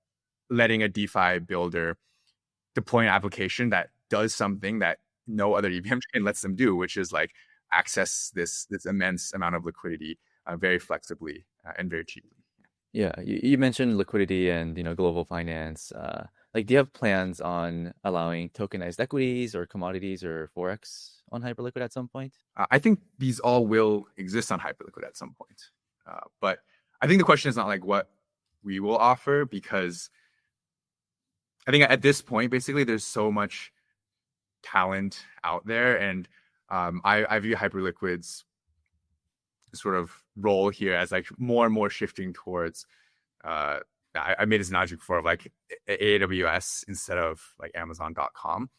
letting a DeFi builder deploy an application that does something that no other EVM chain lets them do, which is like access this immense amount of liquidity very flexibly and very cheaply. Yeah, you mentioned liquidity and global finance. Like, do you have plans on allowing tokenized equities or commodities or forex on Hyperliquid at some point? I think these all will exist on Hyperliquid at some point, but I think the question is not like what we will offer, because I think at this point, basically, there's so much talent out there, and I view Hyperliquid's sort of role here as like more and more shifting towards I made this analogy before of like AWS instead of like Amazon.com.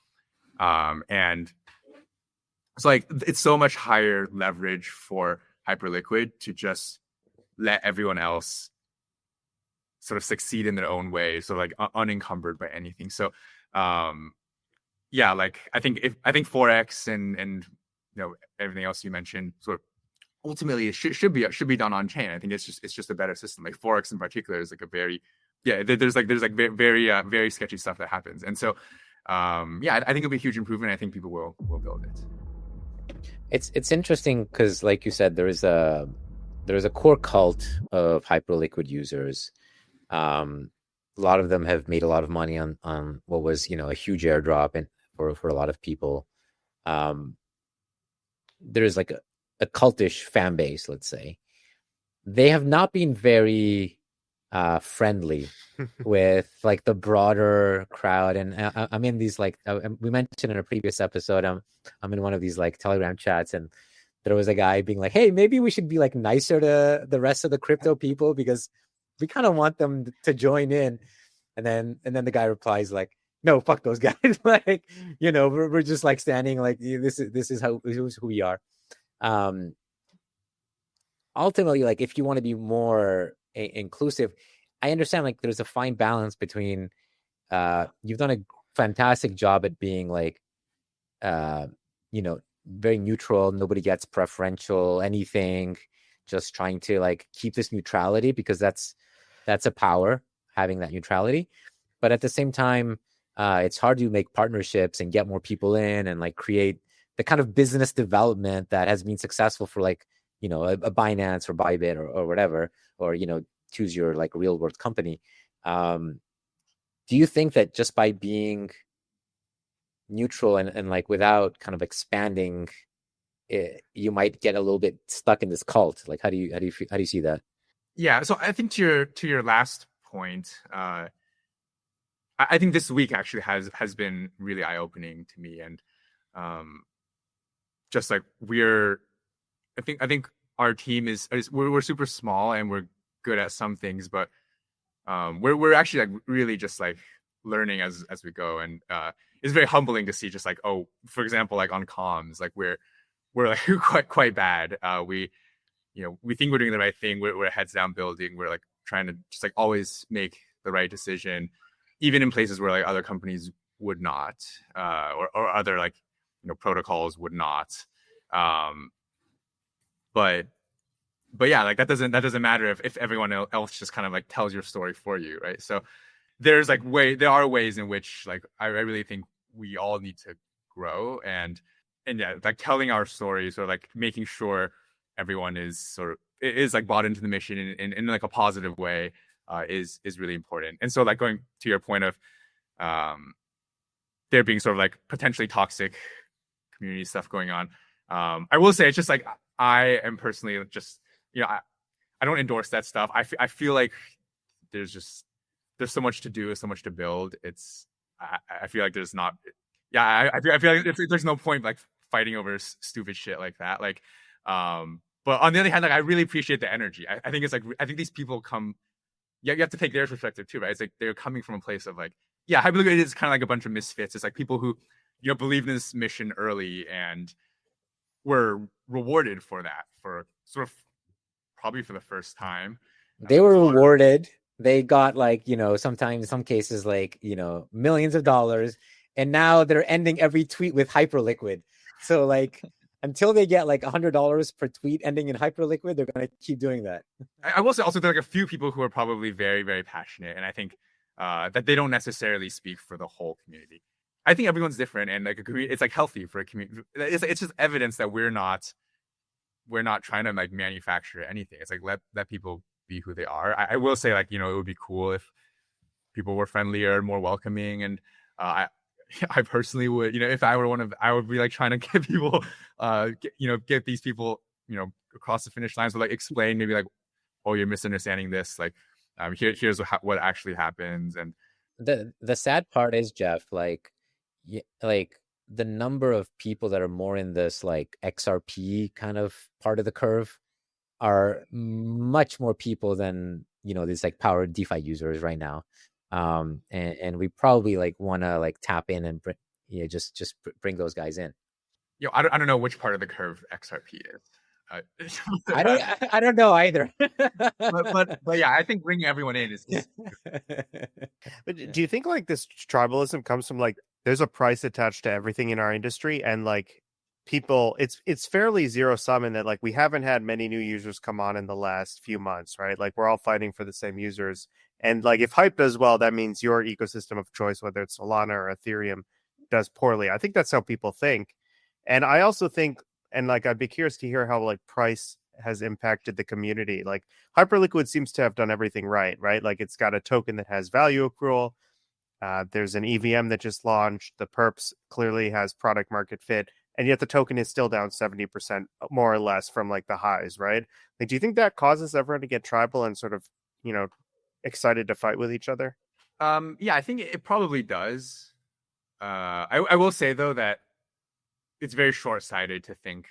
And so like it's so much higher leverage for Hyperliquid to just let everyone else sort of succeed in their own way, so like unencumbered by anything. So yeah, like I think Forex and everything else you mentioned sort of ultimately it should be done on chain. I think it's just a better system. Like Forex in particular is like a very there's very sketchy stuff that happens, and so I think it'll be a huge improvement. I think people will build it. It's interesting because, like you said, there is a core cult of Hyperliquid users. A lot of them have made a lot of money on what was a huge airdrop, and for a lot of people, there's like a cultish fan base, let's say. They have not been very friendly with like the broader crowd, and I'm in these like we mentioned in a previous episode, I'm in one of these like Telegram chats, and there was a guy being like, hey, maybe we should be like nicer to the rest of the crypto people because we kind of want them to join in. And then the guy replies like, no, fuck those guys. Like, we're just like standing like this is who we are. Ultimately, like if you want to be more inclusive, I understand like there's a fine balance between you've done a fantastic job at being like very neutral, nobody gets preferential anything, just trying to like keep this neutrality, because that's a power, having that neutrality. But at the same time, it's hard to make partnerships and get more people in and like create the kind of business development that has been successful for like a Binance or Bybit or whatever, or choose your like real world company. Do you think that just by being neutral and like without kind of expanding it, you might get a little bit stuck in this cult? Like how do you see that? Yeah, so I think to your last point, I think this week actually has been really eye-opening to me, and just like I think our team we're super small and we're good at some things, but we're actually like really just like learning as we go, and it's very humbling to see just like, oh, for example, like on comms, like we're like quite bad. We think we're doing the right thing. We're heads down building. We're like trying to just like always make the right decision, even in places where like other companies would not, or other like protocols would not. But yeah, like that doesn't matter if everyone else just kind of like tells your story for you, right? So there are ways in which like I really think we all need to grow, and yeah, like telling our stories, or like making sure everyone is like bought into the mission in like a positive way is really important. And so like going to your point of there being sort of like potentially toxic community stuff going on, I will say it's just like I am personally just I don't endorse that stuff. I feel like there's so much to do, so much to build. I feel like there's not I feel like there's no point like fighting over stupid shit like that. Like but on the other hand, like I really appreciate the energy. I think it's like I think these people come. Yeah, you have to take their perspective too, right? It's like they're coming from a place of like, yeah, Hyperliquid is kind of like a bunch of misfits. It's like people who believed in this mission early and were rewarded for that, for sort of probably for the first time. They were rewarded. They got like sometimes in some cases like millions of dollars, and now they're ending every tweet with Hyperliquid. So like until they get like $100 per tweet ending in Hyperliquid, they're going to keep doing that. I will say also there are like a few people who are probably very, very passionate, and I think that they don't necessarily speak for the whole community. I think everyone's different, and like it's like healthy for a community. It's just evidence that we're not trying to like manufacture anything. It's like let people be who they are. I will say, like, it would be cool if people were friendlier, more welcoming, and I personally would, if I were I would be like trying to get people, get these people, across the finish line. So like explain maybe like, oh, you're misunderstanding this. Like, here's what actually happens. And the sad part is, Jeff, like the number of people that are more in this like XRP kind of part of the curve are much more people than these like powered DeFi users right now. And we probably like want to like tap in and just bring those guys in. I don't know which part of the curve XRP is. I don't know either. but yeah, I think bringing everyone in is. But do you think like this tribalism comes from like there's a price attached to everything in our industry, and like people, it's fairly zero sum in that like we haven't had many new users come on in the last few months, right? Like we're all fighting for the same users, and like if Hype does well, that means your ecosystem of choice, whether it's Solana or Ethereum, does poorly. I think that's how people think, and I also think. And like, I'd be curious to hear how like price has impacted the community. Like Hyperliquid seems to have done everything right? Like it's got a token that has value accrual. There's an EVM that just launched. The perps clearly has product market fit. And yet the token is still down 70% more or less from like the highs, right? Like, do you think that causes everyone to get tribal and sort of, excited to fight with each other? Yeah, I think it probably does. I will say though that it's very short-sighted to think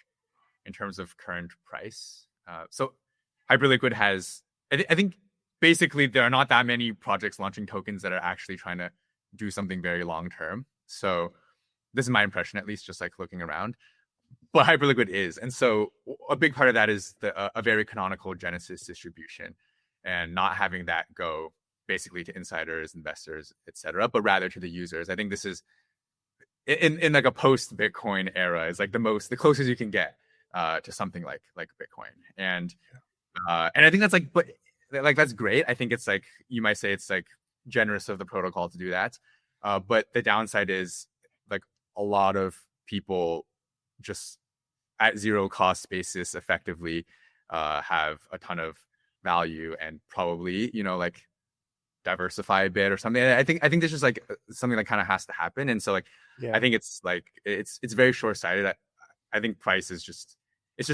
in terms of current price. So Hyperliquid has, I think basically there are not that many projects launching tokens that are actually trying to do something very long-term. So this is my impression, at least just like looking around. But Hyperliquid is. And so a big part of that is a very canonical Genesis distribution and not having that go basically to insiders, investors, etc., but rather to the users. I think this is in like a post Bitcoin era is like the closest you can get to something like Bitcoin. And I think that's like, but like that's great. I think it's like, you might say it's like generous of the protocol to do that. But the downside is like a lot of people just at zero cost basis effectively have a ton of value and probably like diversify a bit or something. I think this is like something that kind of has to happen. And so like I think it's like it's very short-sighted. I think price is just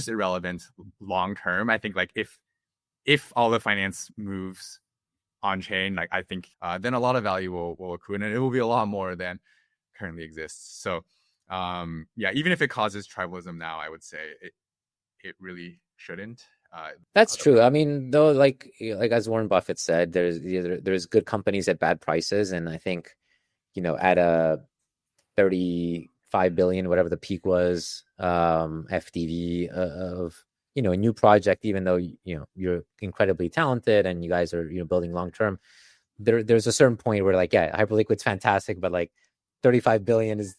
irrelevant long term. I think like if all the finance moves on chain, like I think then a lot of value will accrue, and it will be a lot more than currently exists. So yeah, even if it causes tribalism now, I would say it really shouldn't. That's true. I mean, though, like as Warren Buffett said, there's good companies at bad prices, and I think at a 35 billion, whatever the peak was, FDV of a new project, even though you're incredibly talented and you guys are building long term, there's a certain point where like, yeah, Hyperliquid's fantastic, but like 35 billion is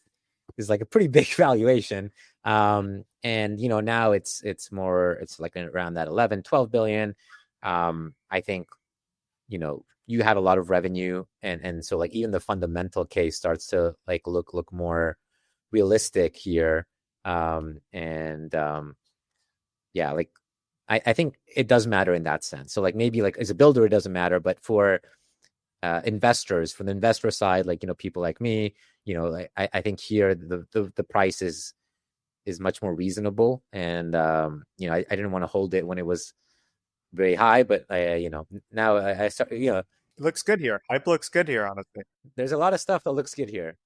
like a pretty big valuation. And now it's like around that 11-12 billion. I think you have a lot of revenue, and so like even the fundamental case starts to like look more realistic here. Yeah, like I think it does matter in that sense. So like maybe like as a builder it doesn't matter, but for investors, from the investor side, like people like me, I think here the price is much more reasonable, and I didn't want to hold it when it was very high, but now I start it looks good here. Hype looks good here, honestly. There's a lot of stuff that looks good here.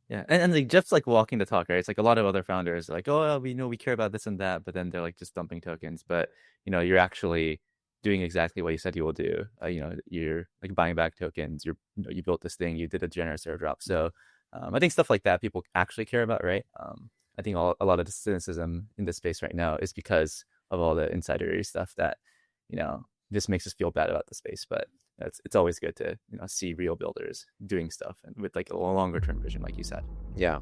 Yeah, and like Jeff's like walking the talk, right? It's like a lot of other founders are like, oh, we care about this and that, but then they're like just dumping tokens. But you're actually doing exactly what you said you will do. You're like buying back tokens. You built this thing. You did a generous airdrop. So I think stuff like that people actually care about, right? I think a lot of the cynicism in this space right now is because of all the insidery stuff that just makes us feel bad about the space. But it's always good to see real builders doing stuff and with like a longer term vision, like you said. Yeah,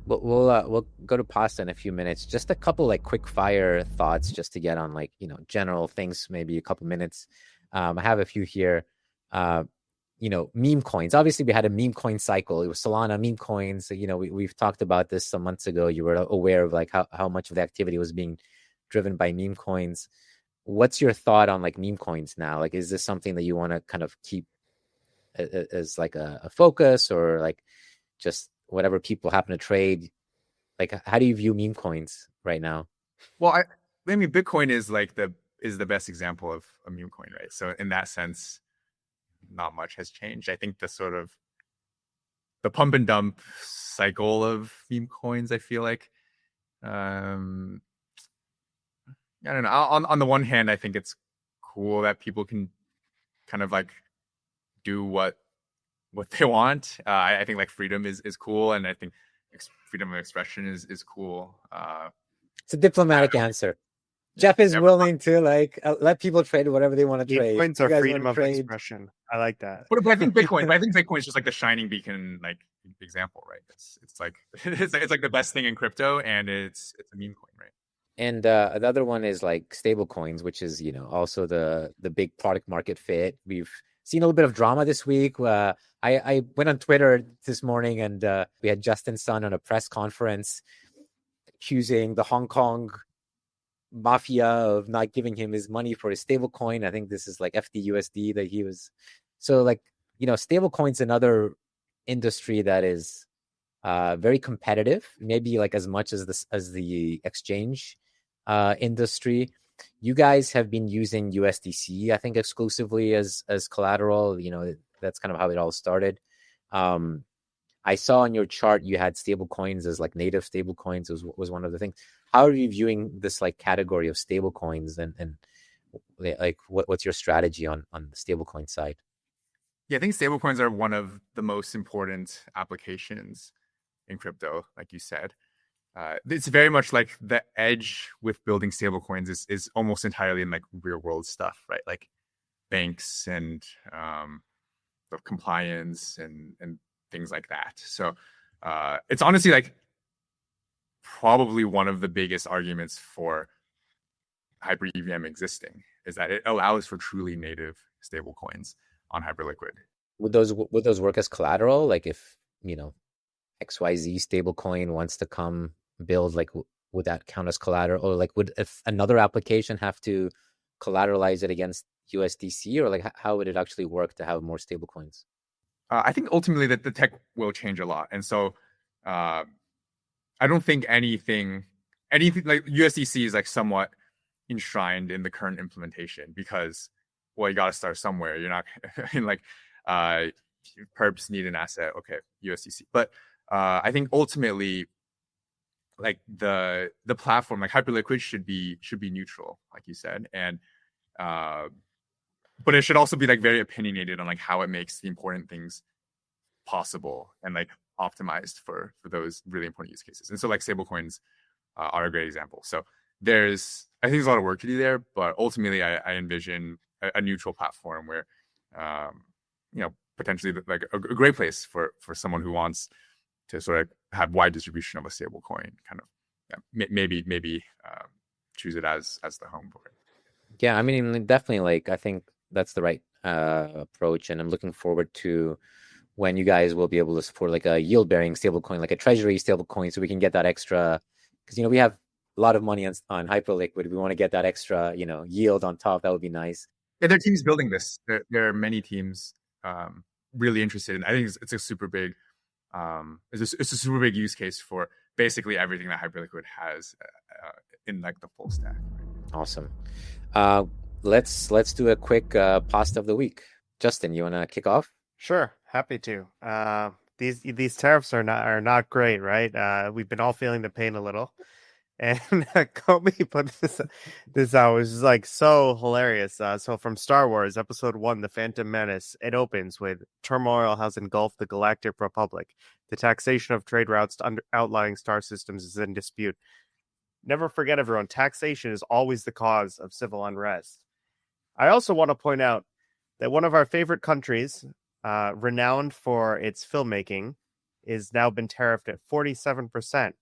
but we'll go to Pasta in a few minutes. Just a couple like quick fire thoughts, just to get on like general things, maybe a couple minutes. I have a few here. Meme coins. Obviously, we had a meme coin cycle. It was Solana meme coins. So, we've talked about this some months ago. You were aware of like how much of the activity was being driven by meme coins. what's your thought on like meme coins now? Like, is this something that you want to kind of keep as like a focus, or like just whatever people happen to trade? Like, how do you view meme coins right now? Well, I mean, Bitcoin is like the best example of a meme coin, right? So in that sense, not much has changed. I think the sort of the pump and dump cycle of meme coins, I feel like, I don't know. On the one hand, I think it's cool that people can kind of like do what they want. I think like freedom is cool, and I think freedom of expression is cool. It's a diplomatic answer. Jeff is willing to like let people trade whatever they want to trade. Coins are freedom of expression. I like that. But I think Bitcoin is just like the shining beacon like example, right? It's like it's like the best thing in crypto, and it's a meme coin, right? And another one is like stable coins, which is, you know, also the big product market fit. We've seen a little bit of drama this week. I went on Twitter this morning, and we had Justin Sun on a press conference accusing the Hong Kong mafia of not giving him his money for his stable coin. I think this is like FDUSD that he was. So like, you know, stable coins, another industry that is very competitive, maybe like as much as the exchange industry. You guys have been using USDC, I think, exclusively as collateral. You know, that's kind of how it all started. I saw on your chart you had stable coins as like native stable coins was one of the things. How are you viewing this like category of stable coins, and like what's your strategy on the stable coin side? Yeah, I think stable coins are one of the most important applications in crypto, like you said. It's very much like the edge with building stable coins is almost entirely in like real world stuff, right? Like banks and compliance and things like that. So it's honestly like probably one of the biggest arguments for Hyper EVM existing is that it allows for truly native stable coins on Hyperliquid. Would those work as collateral? Like if, you know, XYZ stablecoin wants to come build, like would that count as collateral? Or like if another application have to collateralize it against USDC, or like how would it actually work to have more stablecoins? I think ultimately that the tech will change a lot, and so I don't think anything like USDC is like somewhat enshrined in the current implementation because, well, you got to start somewhere. You're not like perps need an asset, okay, USDC. But I think ultimately, like the platform, like Hyperliquid, should be neutral, like you said, and but it should also be like very opinionated on like how it makes the important things possible and like optimized for those really important use cases. And so like stablecoins are a great example. So I think there's a lot of work to do there, but ultimately I envision a neutral platform where you know, potentially like a great place for someone who wants to sort of have wide distribution of a stable coin, kind of maybe choose it as the home for it. Yeah, I mean, definitely, like I think that's the right approach, and I'm looking forward to when you guys will be able to support like a yield bearing stablecoin, like a treasury stablecoin, so we can get that extra, because, you know, we have a lot of money on Hyperliquid. We want to get that extra, you know, yield on top. That would be nice. Yeah, there are teams building this. There are many teams really interested in. I think it's a super big it's a super big use case for basically everything that Hyperliquid has in like the full stack. Awesome. Let's do a quick pasta of the week. Justin, you want to kick off? Sure, happy to. These tariffs are not great, right? We've been all feeling the pain a little. And Kobe put this out, which is like so hilarious. So from Star Wars Episode 1, The Phantom Menace, it opens with turmoil has engulfed the Galactic Republic. The taxation of trade routes to outlying star systems is in dispute. Never forget, everyone, taxation is always the cause of civil unrest. I also want to point out that one of our favorite countries, renowned for its filmmaking, is now been tariffed at 47%.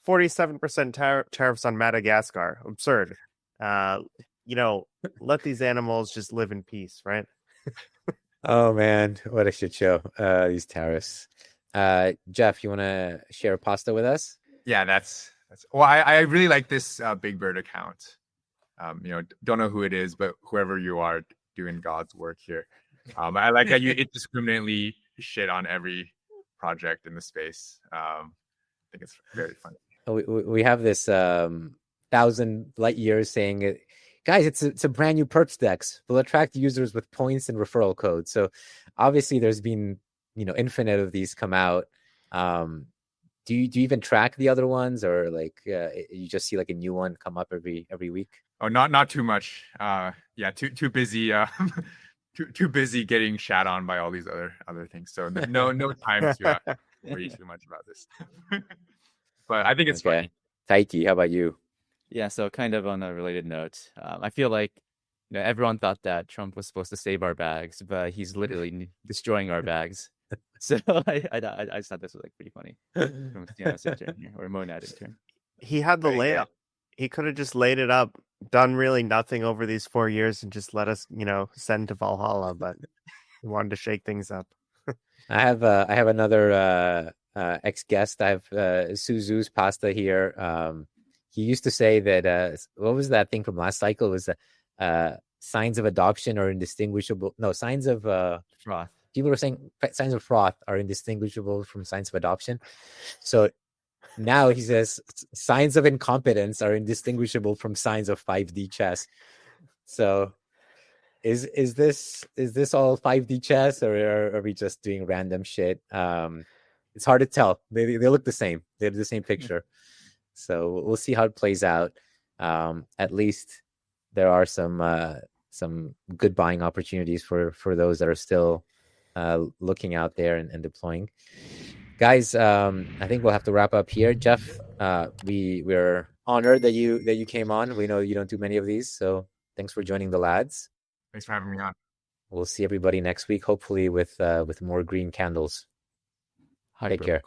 47% tariffs on Madagascar. Absurd. You know, let these animals just live in peace, right? Oh man, what a shit show. These tariffs. Jeff, you want to share a pasta with us? Yeah, that's well, I really like this Big Bird account. Don't know who it is, but whoever you are doing God's work here. I like that you indiscriminately shit on every project in the space. I think it's very funny. We have this 1,000 light years saying it. Guys, it's a brand new perps DEX. Will attract users with points and referral codes. So obviously there's been infinite of these come out. Do you even track the other ones, or like you just see like a new one come up every week? Oh, not too much. Too busy. Too busy getting shat on by all these other things. So no time to worry too much about this. But I think it's funny. Taiki, how about you? Yeah, so kind of on a related note, I feel like everyone thought that Trump was supposed to save our bags, but he's literally destroying our bags. So I just thought this was like pretty funny from Stiano's turn here, or Monad's turn. He had the layup. He could have just laid it up, done really nothing over these 4 years, and just let us, send to Valhalla. But he wanted to shake things up. I have another ex-guest. I have Suzu's Pasta here. He used to say that what was that thing from last cycle? It was signs of adoption are indistinguishable. No, signs of froth. People were saying signs of froth are indistinguishable from signs of adoption. So now he says signs of incompetence are indistinguishable from signs of 5D chess. So is this all 5D chess, or are we just doing random shit? It's hard to tell. They look the same. They have the same picture. So we'll see how it plays out. At least there are some good buying opportunities for those that are still looking out there and deploying. Guys, I think we'll have to wrap up here. Jeff, we're honored that you came on. We know you don't do many of these, so thanks for joining the lads. Thanks for having me on. We'll see everybody next week, hopefully with more green candles. Take care.